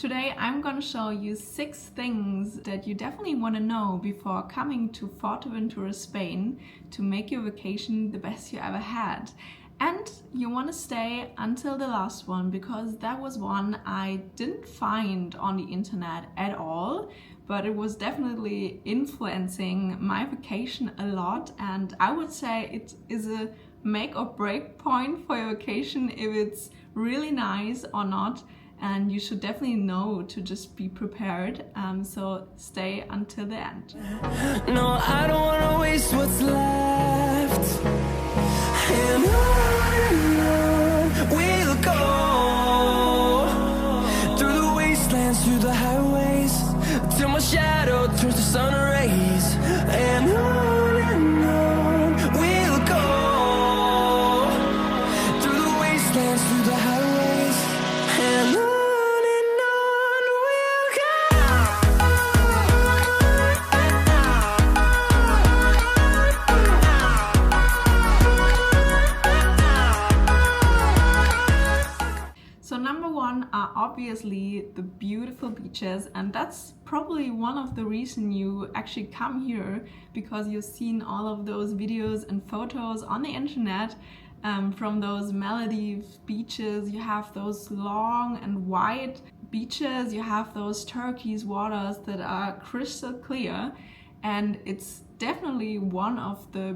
Today I'm going to show you 6 things that you definitely want to know before coming to Fuerteventura, Spain to make your vacation the best you ever had. And you want to stay until the last one because that was one I didn't find on the internet at all, but it was definitely influencing my vacation a lot, and I would say it is a make or break point for your vacation if it's really nice or not. And you should definitely know to just be prepared, so stay until the end. No, I don't want to waste what's left, and on we'll go, through the wastelands, through the highways, till my shadow turns to sun rays, and on we'll go, through the wastelands, through the highways, and on. So number one are obviously the beautiful beaches, and that's probably one of the reasons you actually come here, because you've seen all of those videos and photos on the internet from those Maldives beaches. You have those long and wide beaches, you have those turquoise waters that are crystal clear, and it's definitely one of the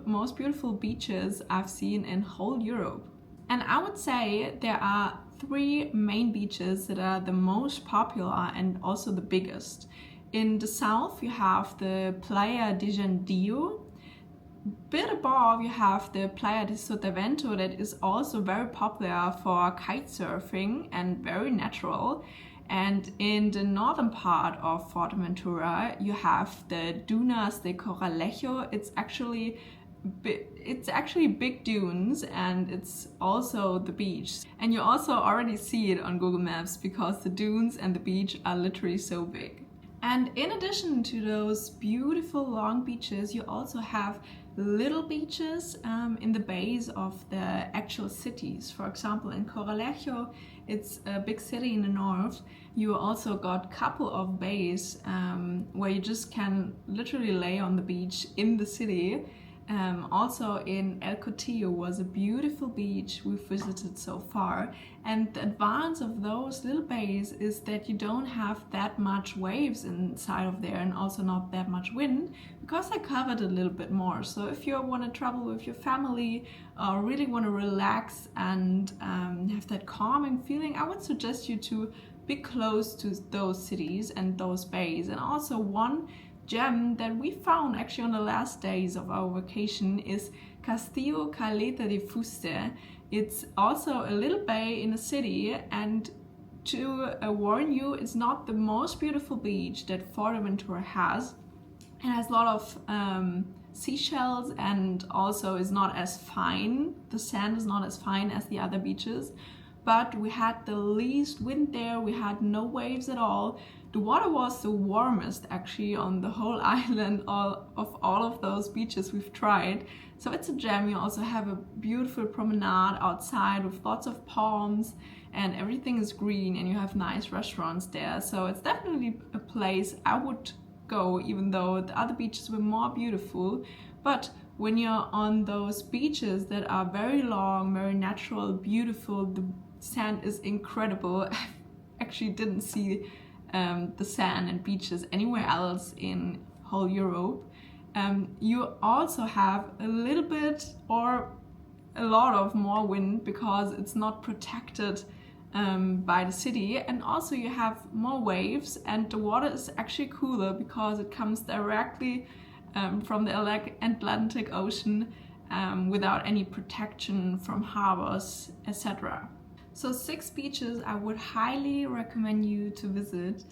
most beautiful beaches I've seen in whole Europe. And I would say there are 3 main beaches that are the most popular and also the biggest. In the south you have the Playa de Jandillo. Bit above you have the Playa de Sotavento, that is also very popular for kite surfing and very natural. And in the northern part of Fuerteventura you have the Dunas de Corralejo. It's actually big dunes, and it's also the beach. And you also already see it on Google Maps because the dunes and the beach are literally so big. And in addition to those beautiful long beaches, you also have little beaches in the bays of the actual cities. For example, in Corralejo, it's a big city in the north. You also got a couple of bays where you just can literally lay on the beach in the city. Also in El Cotillo was a beautiful beach we've visited so far, and the advantage of those little bays is that you don't have that much waves inside of there, and also not that much wind because they're covered a little bit more. So if you want to travel with your family or really want to relax and have that calming feeling, I would suggest you to be close to those cities and those bays. And also one gem that we found actually on the last days of our vacation is Castillo Caleta de Fuste. It's also a little bay in the city, and to warn you, it's not the most beautiful beach that Fuerteventura has. It has a lot of seashells, and also is not as fine. The sand is not as fine as the other beaches, but we had the least wind there. We had no waves at all. The water was the warmest actually on the whole island of all of those beaches we've tried. So it's a gem. You also have a beautiful promenade outside with lots of palms, and everything is green, and you have nice restaurants there. So it's definitely a place I would go, even though the other beaches were more beautiful. But when you're on those beaches that are very long, very natural, beautiful, the sand is incredible. I actually didn't see the sand and beaches anywhere else in whole Europe. You also have a little bit or a lot of more wind because it's not protected by the city, and also you have more waves, and the water is actually cooler because it comes directly from the Atlantic Ocean without any protection from harbors, etc. So 6 beaches I would highly recommend you to visit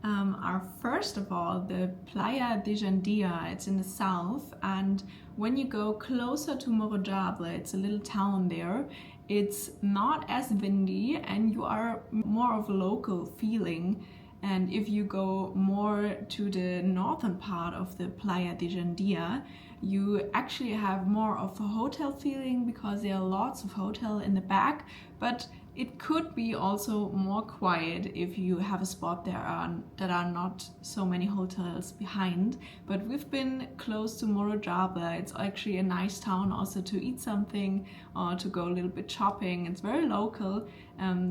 are, first of all, the Playa de Jandilla. It's in the south, and when you go closer to Morojable, it's a little town there, it's not as windy and you are more of a local feeling. And if you go more to the northern part of the Playa de Jandilla, you actually have more of a hotel feeling because there are lots of hotel in the back, but It could be also more quiet if you have a spot that are not so many hotels behind. But we've been close to Morojaba. It's actually a nice town also to eat something or to go a little bit shopping. It's very local,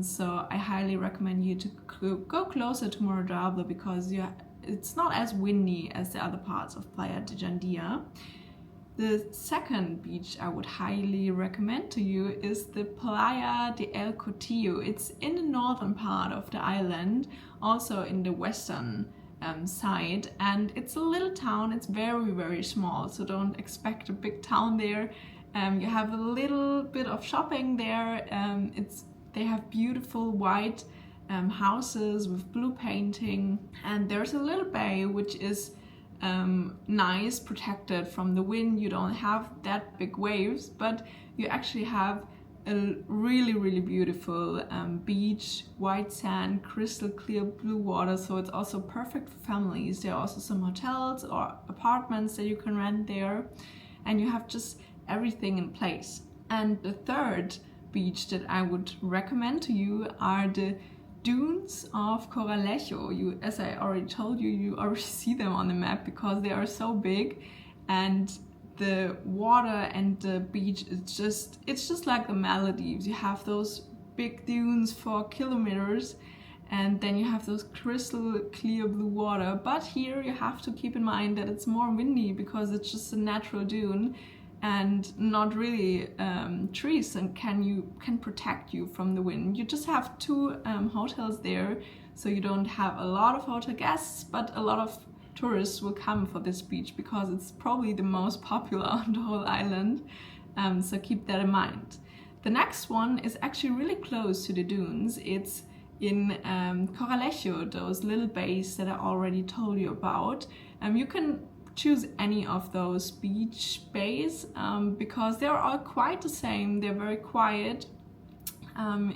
so I highly recommend you to go closer to Morojaba because it's not as windy as the other parts of Playa de Jandia. The second beach I would highly recommend to you is the Playa de El Cotillo. It's in the northern part of the island, also in the western side, and it's a little town. It's very, very small, so don't expect a big town there. You have a little bit of shopping there. They have beautiful white houses with blue painting, and there's a little bay which is nice, protected from the wind. You don't have that big waves, but you actually have a really, really beautiful beach, white sand, crystal clear blue water, so it's also perfect for families. There are also some hotels or apartments that you can rent there, and you have just everything in place. And the third beach that I would recommend to you are the dunes of Coralejo. As I already told you, you already see them on the map because they are so big, and the water and the beach it's just like the Maldives. You have those big dunes for kilometers, and then you have those crystal clear blue water. But here you have to keep in mind that it's more windy because it's just a natural dune and not really trees and can protect you from the wind. You just have two hotels there, so you don't have a lot of hotel guests, but a lot of tourists will come for this beach because it's probably the most popular on the whole island, so keep that in mind. The next one is actually really close to the dunes. It's in Coralejo, those little bays that I already told you about. You can choose any of those beach bays because they're all quite the same. They're very quiet.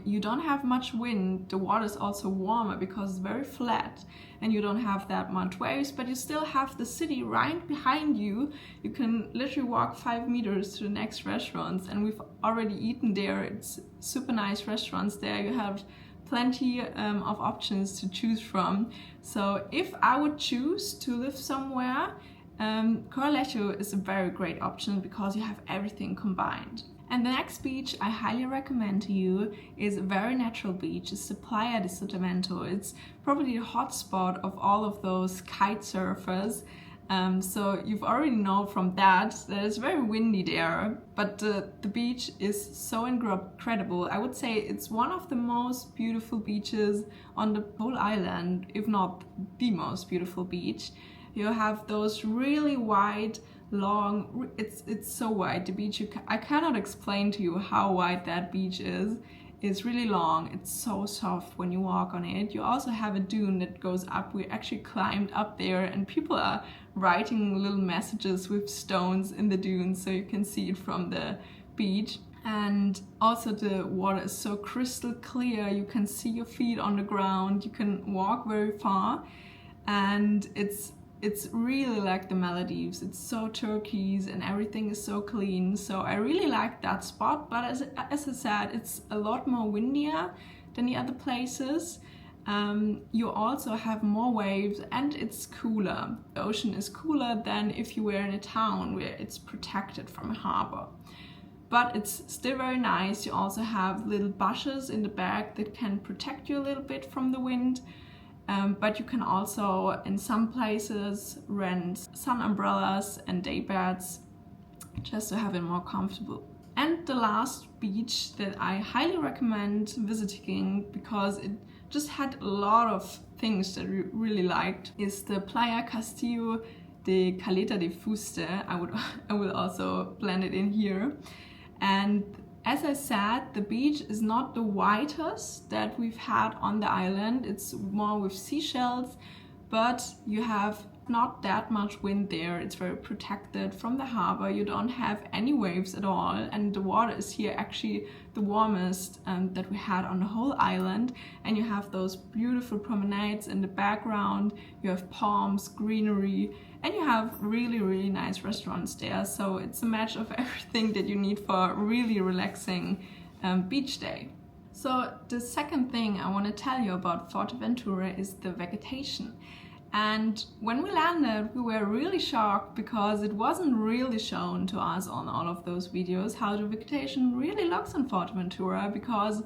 You don't have much wind. The water is also warmer because it's very flat, and you don't have that much waves, but you still have the city right behind you. You can literally walk 5 meters to the next restaurants, and we've already eaten there. It's super nice restaurants there. You have plenty of options to choose from. So if I would choose to live somewhere, Coralejo is a very great option because you have everything combined. And the next beach I highly recommend to you is a very natural beach. It's the Playa de Sotavento. It's probably the hotspot of all of those kite surfers. So you've already know from that it's very windy there, but the beach is so incredible. I would say it's one of the most beautiful beaches on the whole island, if not the most beautiful beach. You have those really wide, long, it's so wide, the beach. I cannot explain to you how wide that beach is. It's really long, it's so soft when you walk on it. You also have a dune that goes up. We actually climbed up there, and people are writing little messages with stones in the dune so you can see it from the beach. And also the water is so crystal clear. You can see your feet on the ground, you can walk very far, and it's really like the Maldives. It's so turquoise and everything is so clean. So I really like that spot, but as I said, it's a lot more windier than the other places. You also have more waves and it's cooler. The ocean is cooler than if you were in a town where it's protected from a harbor. But it's still very nice. You also have little bushes in the back that can protect you a little bit from the wind. But you can also, in some places, rent sun umbrellas and day beds just to have it more comfortable. And the last beach that I highly recommend visiting because it just had a lot of things that we really liked is the Playa Castillo de Caleta de Fuste. I will also blend it in here. And as I said, the beach is not the whitest that we've had on the island. It's more with seashells, but you have not that much wind there. It's very protected from the harbor. You don't have any waves at all, and the water is here actually the warmest that we had on the whole island. And you have those beautiful promenades in the background. You have palms, greenery, and you have really, really nice restaurants there. So it's a match of everything that you need for a really relaxing beach day. So the second thing I want to tell you about Fuerteventura is the vegetation. And when we landed, we were really shocked because it wasn't really shown to us on all of those videos how the vegetation really looks in Fuerteventura, because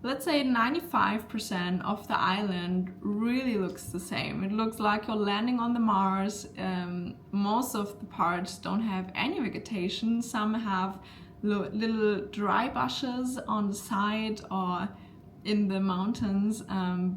let's say 95% of the island really looks the same. It looks like you're landing on the Mars. Most of the parts don't have any vegetation. Some have little dry bushes on the side or in the mountains,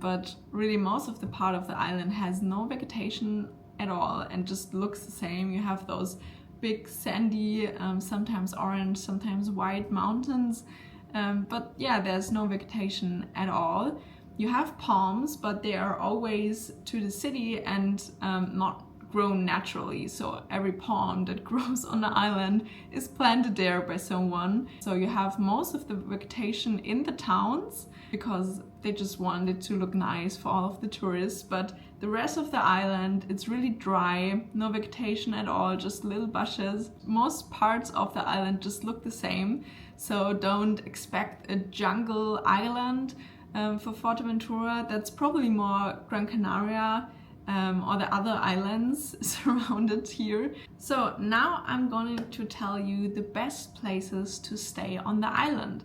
but really most of the part of the island has no vegetation at all and just looks the same. You have those big sandy, sometimes orange, sometimes white mountains, but yeah, there's no vegetation at all. You have palms, but they are always to the city and not grown naturally. So every palm that grows on the island is planted there by someone. So you have most of the vegetation in the towns because they just want it to look nice for all of the tourists. But the rest of the island, it's really dry, no vegetation at all, just little bushes. Most parts of the island just look the same. So don't expect a jungle island for Fuerteventura. That's probably more Gran Canaria or the other islands surrounded here. So now I'm going to tell you the best places to stay on the island.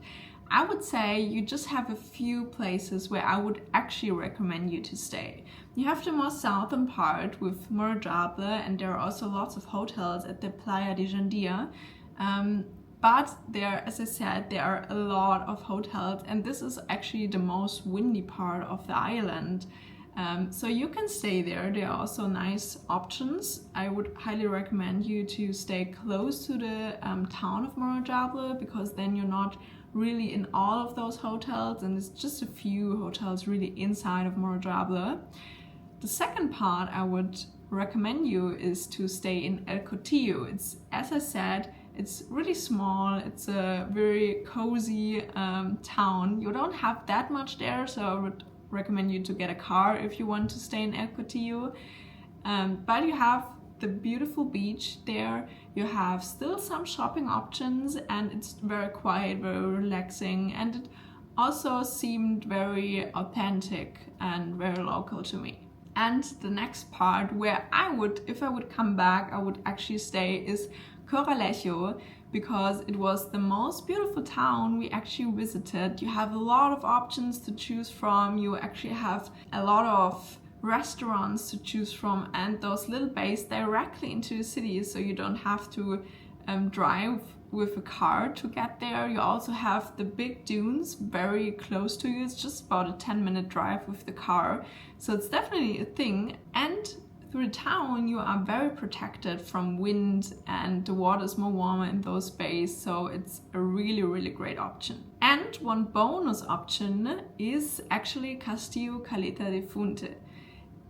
I would say you just have a few places where I would actually recommend you to stay. You have the more southern part with Morajable, and there are also lots of hotels at the Playa de Jandia. But there, as I said, there are a lot of hotels, and this is actually the most windy part of the island. So you can stay there. There are also nice options. I would highly recommend you to stay close to the town of Morajable, because then you're not really in all of those hotels, and it's just a few hotels really inside of Morajable. The second part I would recommend you is to stay in El Cotillo. It's, as I said, it's really small. It's a very cozy town. You don't have that much there, so I would recommend you to get a car if you want to stay in El Cotillo. But you have the beautiful beach there. You have still some shopping options, and it's very quiet, very relaxing, and it also seemed very authentic and very local to me. And the next part where I would, if I would come back, I would actually stay is Coralejo, because it was the most beautiful town we actually visited. You have a lot of options to choose from. You actually have a lot of restaurants to choose from, and those little bays directly into the city, so you don't have to drive with a car to get there. You also have the big dunes very close to you. It's just about a 10-minute drive with the car, so it's definitely a thing. And through the town you are very protected from wind, and the water is more warmer in those bays, so it's a really great option. And one bonus option is actually Castillo Caleta de Funte.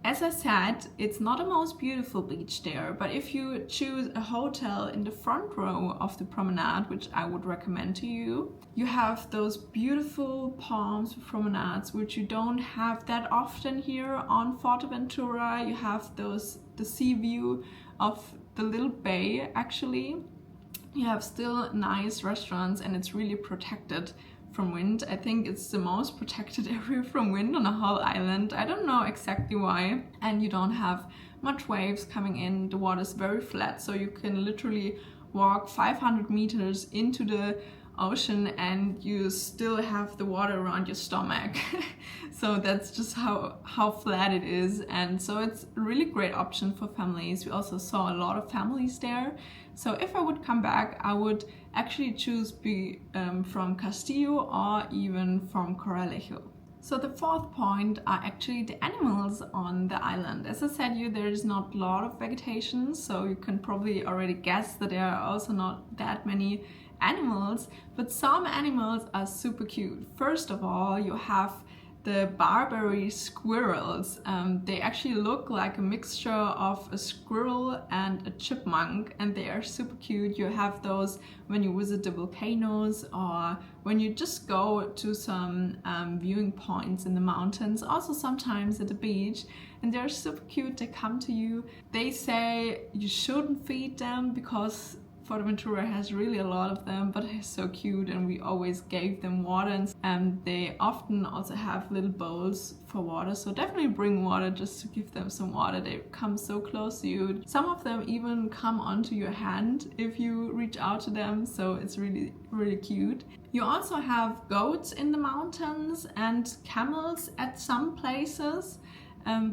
As I said, it's not the most beautiful beach there, but if you choose a hotel in the front row of the promenade, which I would recommend to you, you have those beautiful palms promenades, which you don't have that often here on Fuerteventura. You have the sea view of the little bay actually. You have still nice restaurants, and it's really protected from wind. I think it's the most protected area from wind on the whole island. I don't know exactly why. And you don't have much waves coming in. The water is very flat, so you can literally walk 500 meters into the ocean and you still have the water around your stomach. So that's just how flat it is, and so it's a really great option for families. We also saw a lot of families there. So if I would come back, I would actually choose from Castillo or even from Coralejo. So the fourth point are actually the animals on the island. As I said, there is not a lot of vegetation, so you can probably already guess that there are also not that many animals, but some animals are super cute. First of all, you have the Barbary squirrels. They actually look like a mixture of a squirrel and a chipmunk, and they are super cute. You have those when you visit the volcanoes or when you just go to some viewing points in the mountains, also sometimes at the beach, and they're super cute. They come to you. They say you shouldn't feed them because Fuerteventura has really a lot of them, but they're so cute, and we always gave them water, and they often also have little bowls for water, so definitely bring water just to give them some water. They come so close to you. Some of them even come onto your hand if you reach out to them, so it's really, really cute. You also have goats in the mountains and camels at some places.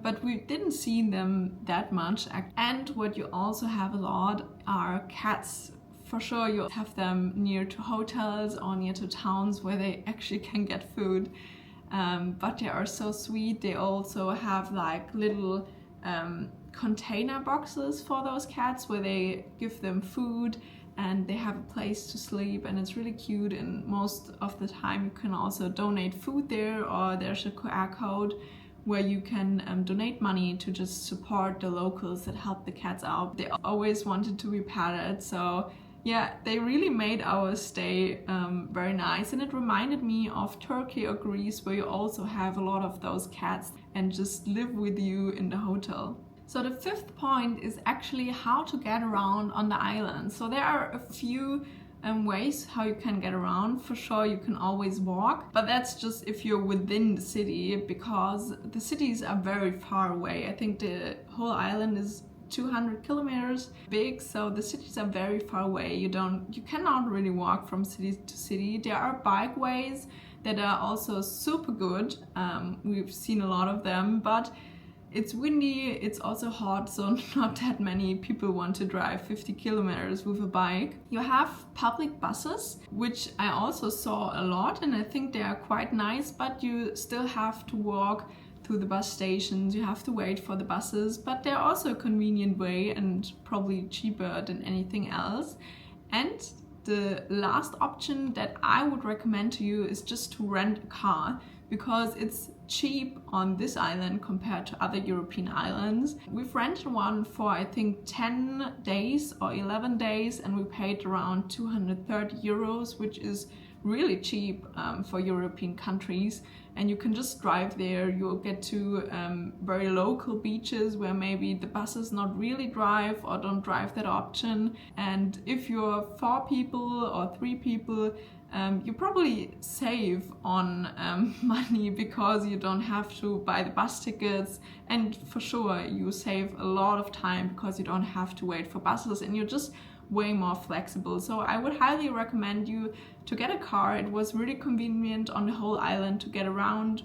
But we didn't see them that much. And what you also have a lot are cats. For sure you have them near to hotels or near to towns where they actually can get food. But they are so sweet. They also have like little container boxes for those cats where they give them food and they have a place to sleep, and it's really cute. And most of the time you can also donate food there, or there's a QR code where you can donate money to just support the locals that help the cats out. They always wanted to be petted, so yeah, they really made our stay very nice. And it reminded me of Turkey or Greece, where you also have a lot of those cats and just live with you in the hotel. So the fifth point is actually how to get around on the island. So there are a few ways how you can get around. For sure you can always walk, but that's just if you're within the city, because the cities are very far away. I think the whole island is 200 kilometers big, so the cities are very far away. You cannot really walk from city to city. There are bikeways that are also super good. We've seen a lot of them, but it's windy, it's also hot, so not that many people want to drive 50 kilometers with a bike. You have public buses, which I also saw a lot, and I think they are quite nice, but you still have to walk through the bus stations. You have to wait for the buses, but they're also a convenient way and probably cheaper than anything else. And the last option that I would recommend to you is just to rent a car, because it's cheap on this island compared to other European islands. We've rented one for I think 10 days or 11 days, and we paid around 230 euros, which is really cheap for European countries. And you can just drive there. You'll get to very local beaches where maybe the buses not really drive or don't drive that often. And if you're 4 people or 3 people, you probably save on money, because you don't have to buy the bus tickets, and for sure you save a lot of time because you don't have to wait for buses, and you're just way more flexible. So I would highly recommend you to get a car. It was really convenient on the whole island to get around.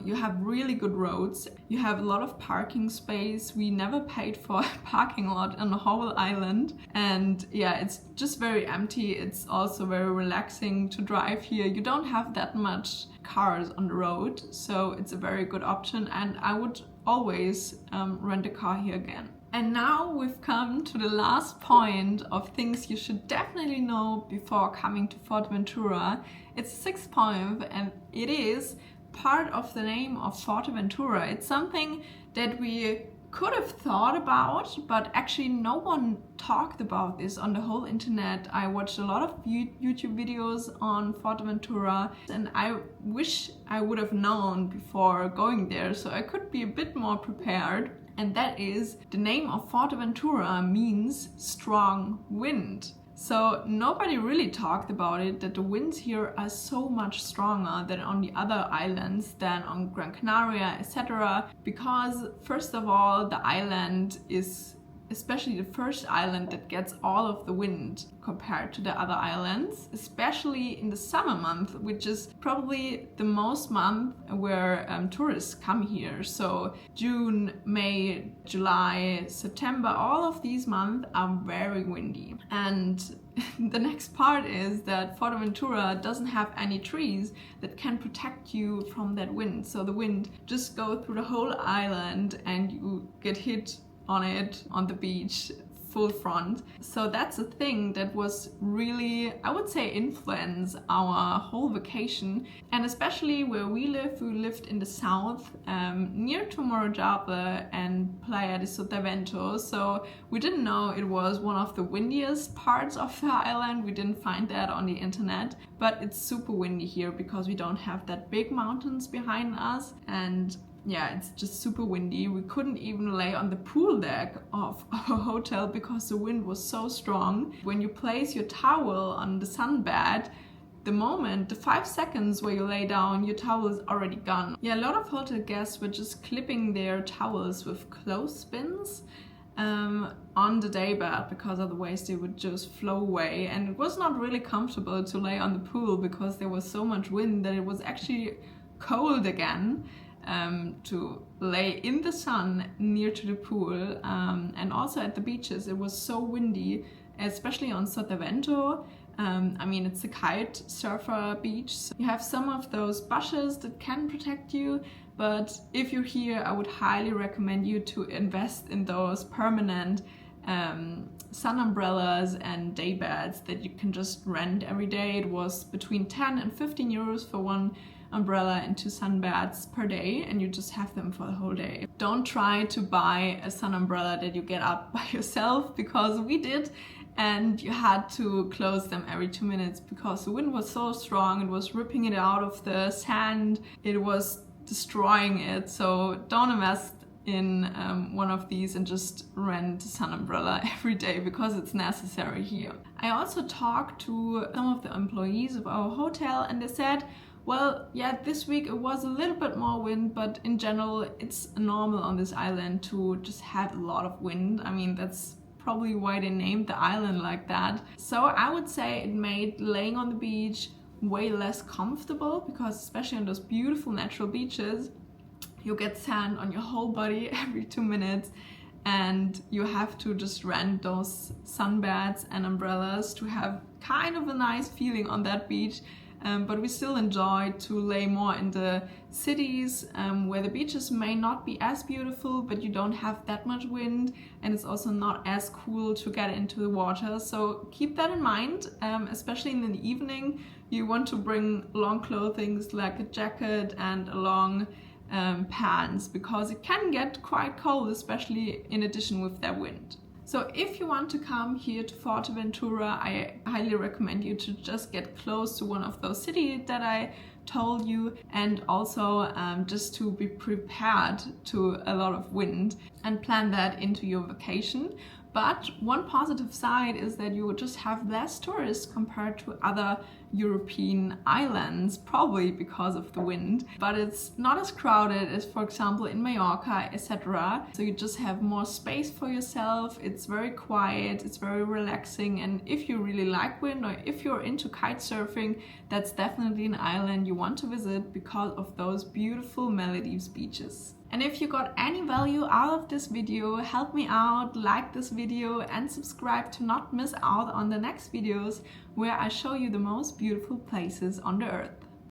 You have really good roads. You have a lot of parking space. We never paid for a parking lot on the whole island. And yeah, it's just very empty. It's also very relaxing to drive here. You don't have that much cars on the road, so it's a very good option. And I would always rent a car here again. And now we've come to the last point of things you should definitely know before coming to Fuerteventura. It's the 6th point, and it is part of the name of Fuerteventura. It's something that we could have thought about, but actually no one talked about this on the whole internet. I watched a lot of YouTube videos on Fuerteventura, and I wish I would have known before going there, so I could be a bit more prepared. And that is, the name of Fuerteventura means strong wind. So nobody really talked about it, that the winds here are so much stronger than on the other islands, than on Gran Canaria, etc. Because first of all, the island is especially the first island that gets all of the wind compared to the other islands, especially in the summer month, which is probably the most month where tourists come here. So June, May, July, September, all of these months are very windy. And the next part is that Fuerteventura doesn't have any trees that can protect you from that wind. So the wind just goes through the whole island and you get hit on it on the beach full front. So that's a thing that was really, I would say, influence our whole vacation. And especially where we lived in the south, near to Morojave and Playa de Sotavento. So we didn't know it was one of the windiest parts of the island. We didn't find that on the internet, but it's super windy here because we don't have that big mountains behind us. And yeah, it's just super windy. We couldn't even lay on the pool deck of our hotel because the wind was so strong. When you place your towel on the sunbed, the 5 seconds where you lay down, your towel is already gone. Yeah, a lot of hotel guests were just clipping their towels with clothespins on the daybed because otherwise they would just flow away, and it was not really comfortable to lay on the pool because there was so much wind that it was actually cold again to lay in the sun near to the pool, and also at the beaches it was so windy, especially on Fuerteventura. I mean, it's a kite surfer beach. So you have some of those bushes that can protect you, but if you're here, I would highly recommend you to invest in those permanent sun umbrellas and day beds that you can just rent every day. It was between 10 and 15 euros for one umbrella and 2 sunbeds per day, and you just have them for the whole day. Don't try to buy a sun umbrella that you get up by yourself, because we did, and you had to close them every 2 minutes because the wind was so strong. It was ripping it out of the sand, it was destroying it. So don't invest in one of these and just rent a sun umbrella every day because it's necessary here. I also talked to some of the employees of our hotel, and they said, well, yeah, this week it was a little bit more wind, but in general it's normal on this island to just have a lot of wind. I mean, that's probably why they named the island like that. So I would say it made laying on the beach way less comfortable, because especially on those beautiful natural beaches, you get sand on your whole body every 2 minutes, and you have to just rent those sunbeds and umbrellas to have kind of a nice feeling on that beach. But we still enjoy to lay more in the cities where the beaches may not be as beautiful, but you don't have that much wind, and it's also not as cool to get into the water. So keep that in mind, especially in the evening. You want to bring long clothing like a jacket and a long pants, because it can get quite cold, especially in addition with that wind. So if you want to come here to Fuerteventura, I highly recommend you to just get close to one of those cities that I told you, and also just to be prepared to a lot of wind and plan that into your vacation. But one positive side is that you would just have less tourists compared to other European islands, probably because of the wind. But it's not as crowded as, for example, in Mallorca, etc. So you just have more space for yourself. It's very quiet, it's very relaxing. And if you really like wind, or if you're into kite surfing, that's definitely an island you want to visit because of those beautiful Maldives beaches. And if you got any value out of this video, help me out, like this video and subscribe to not miss out on the next videos where I show you the most beautiful places on the earth.